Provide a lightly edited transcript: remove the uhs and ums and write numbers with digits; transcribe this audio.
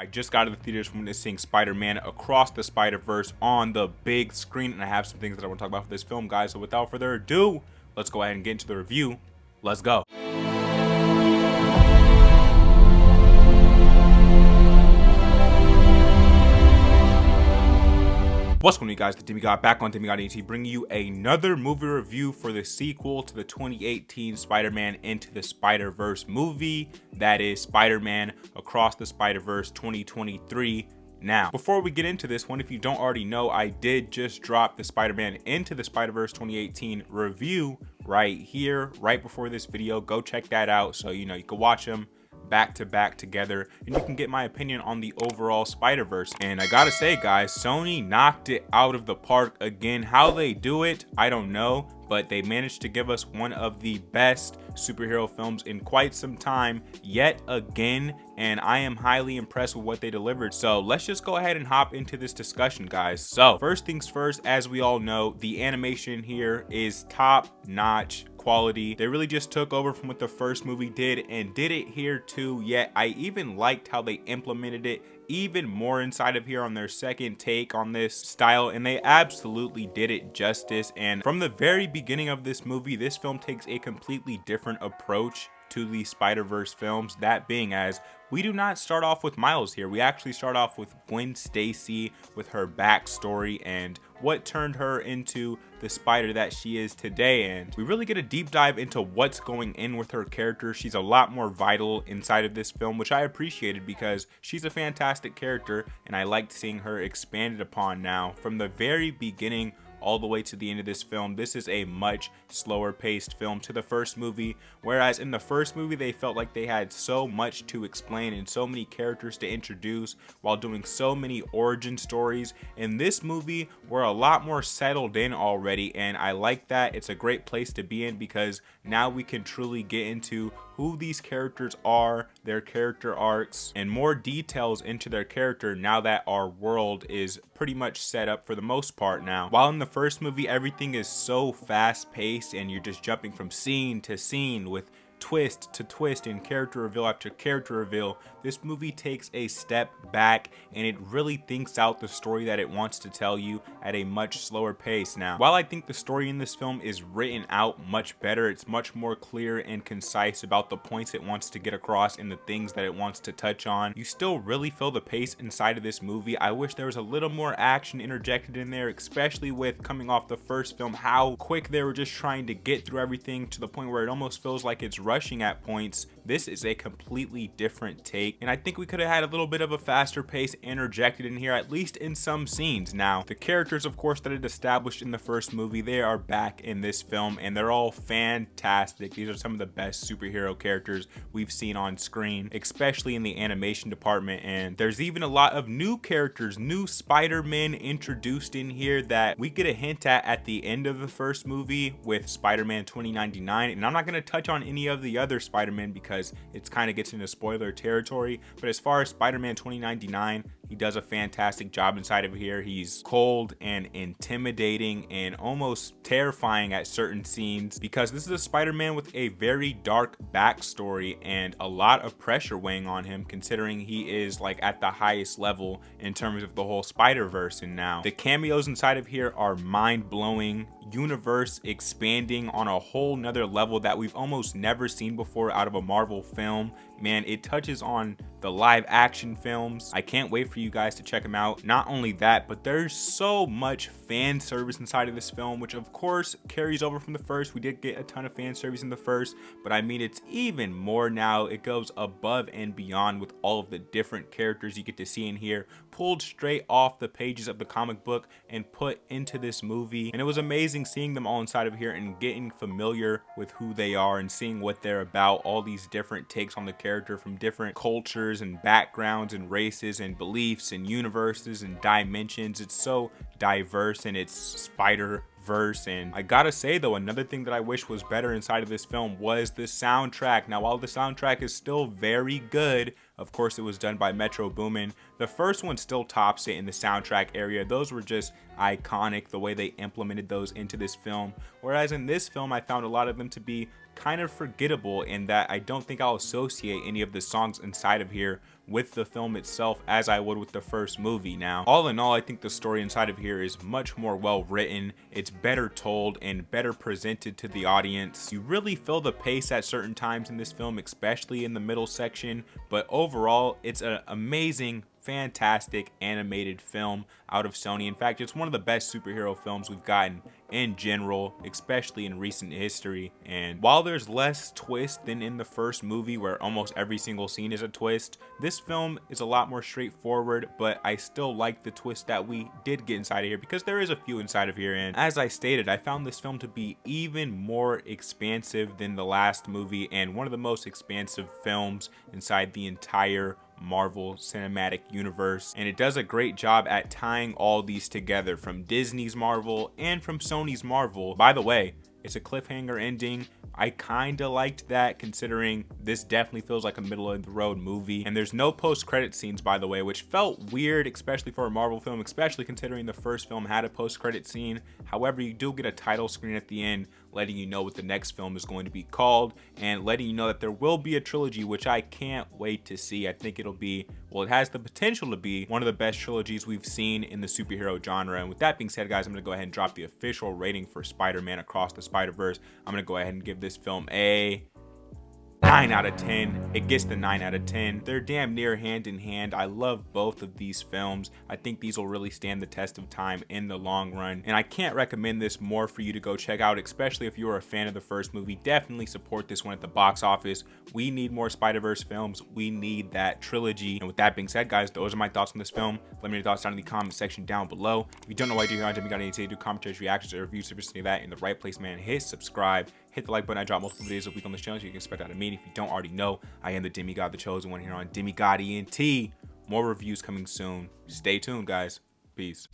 I just got to the theaters from witnessing Spider-Man Across the Spider-Verse on the big screen, and I have some things that I want to talk about for this film, guys. So without further ado, let's go ahead and get into the review. Let's go. What's going on, you guys? The Demigod back on Demigod ET, bringing you another movie review for the sequel to the 2018 Spider-Man Into the Spider-Verse movie. That is Spider-Man Across the Spider-Verse 2023. Now, before we get into this one, if you don't already know, I did just drop the Spider-Man Into the Spider-Verse 2018 review right here, right before this video. Go check that out so you can watch them back to back together and you can get my opinion on the overall Spider-Verse. And I gotta say, guys, Sony knocked it out of the park again. How they do it, I don't know, but they managed to give us one of the best superhero films in quite some time yet again, and I am highly impressed with what they delivered. So let's just go ahead and hop into this discussion, guys. So first things first, as we all know, the animation here is top-notch quality. They really just took over from what the first movie did and did it here too. Yet I even liked how they implemented it even more inside of here on their second take on this style, and they absolutely did it justice. And from the very beginning of this movie, this film takes a completely different approach to the Spider-Verse films, that being as we do not start off with Miles here. We actually start off with Gwen Stacy, with her backstory and what turned her into the spider that she is today. And we really get a deep dive into what's going in with her character. She's a lot more vital inside of this film, which I appreciated because she's a fantastic character and I liked seeing her expanded upon. Now, from the very beginning all the way to the end of this film, this is a much slower paced film to the first movie, whereas in the first movie they felt like they had so much to explain and so many characters to introduce while doing so many origin stories. In this movie, we're a lot more settled in already, and I like that. It's a great place to be in because now we can truly get into who these characters are, their character arcs, and more details into their character now that our world is pretty much set up for the most part now. While in the first movie everything is so fast paced and you're just jumping from scene to scene with twist to twist and character reveal after character reveal, this movie takes a step back and it really thinks out the story that it wants to tell you at a much slower pace. Now, while I think the story in this film is written out much better, it's much more clear and concise about the points it wants to get across and the things that it wants to touch on, you still really feel the pace inside of this movie. I wish there was a little more action interjected in there, especially with coming off the first film, how quick they were just trying to get through everything to the point where it almost feels like it's rushing at points. This is a completely different take, and I think we could have had a little bit of a faster pace interjected in here, at least in some scenes. Now, the characters, of course, that it established in the first movie, they are back in this film, and they're all fantastic. These are some of the best superhero characters we've seen on screen, especially in the animation department. And there's even a lot of new characters, new Spider-Man introduced in here that we get a hint at the end of the first movie with Spider-Man 2099. And I'm not going to touch on any of the other Spider-Man because it kind of gets into spoiler territory, but as far as Spider-Man 2099, he does a fantastic job inside of here. He's cold and intimidating and almost terrifying at certain scenes because this is a Spider-Man with a very dark backstory and a lot of pressure weighing on him, considering he is like at the highest level in terms of the whole Spider-Verse. And now the cameos inside of here are mind-blowing, universe expanding on a whole nother level that we've almost never seen before out of a Marvel film. Man, it touches on the live action films. I can't wait for you guys to check them out. Not only that, but there's so much fan service inside of this film, which of course carries over from the first. We did get a ton of fan service in the first, but I mean, it's even more now. It goes above and beyond with all of the different characters you get to see in here, pulled straight off the pages of the comic book and put into this movie. And it was amazing seeing them all inside of here and getting familiar with who they are and seeing what they're about, all these different takes on the character from different cultures and backgrounds and races and beliefs and universes and dimensions. It's so diverse and it's Spider-Verse. And I gotta say though, another thing that I wish was better inside of this film was the soundtrack. Now, while the soundtrack is still very good, of course it was done by Metro Boomin, the first one still tops it in the soundtrack area. Those were just iconic, the way they implemented those into this film, whereas in this film I found a lot of them to be kind of forgettable in that I don't think I'll associate any of the songs inside of here with the film itself as I would with the first movie. Now, all in all, I think the story inside of here is much more well written. It's better told and better presented to the audience. You really feel the pace at certain times in this film, especially in the middle section, but overall, it's an amazing, fantastic animated film out of Sony. In fact, it's one of the best superhero films we've gotten in general, especially in recent history. And while there's less twist than in the first movie, where almost every single scene is a twist, this film is a lot more straightforward, but I still like the twist that we did get inside of here, because there is a few inside of here. And as I stated, I found this film to be even more expansive than the last movie, and one of the most expansive films inside the entire Marvel Cinematic Universe. And it does a great job at tying all these together, from Disney's Marvel and from Sony's Marvel. By the way, it's a cliffhanger ending. I kinda liked that, considering this definitely feels like a middle of the road movie. And there's no post-credit scenes, by the way, which felt weird, especially for a Marvel film, especially considering the first film had a post-credit scene. However, you do get a title screen at the end letting you know what the next film is going to be called, and letting you know that there will be a trilogy, which I can't wait to see. I think it'll be, well, it has the potential to be one of the best trilogies we've seen in the superhero genre. And with that being said, guys, I'm gonna go ahead and drop the official rating for Spider-Man Across the Spider-Verse. I'm gonna go ahead and give this film a 9 out of 10. It gets the 9 out of 10. They're damn near hand in hand. I love both of these films. I think these will really stand the test of time in the long run, and I can't recommend this more for you to go check out, especially if you're a fan of the first movie. Definitely support this one at the box office. We need more Spider-Verse films. We need that trilogy. And with that being said, guys, those are my thoughts on this film. Let me know your thoughts down in the comment section down below. If you don't know what I do here on Demigod, do commentaries, reactions, or reviews, seriously that in the right place, man. Hit subscribe. Hit the like button. I drop multiple videos a week on this channel, so you can expect that of me. And if you don't already know, I am the Demigod, the chosen one, here on Demigod ENT. More reviews coming soon. Stay tuned, guys. Peace.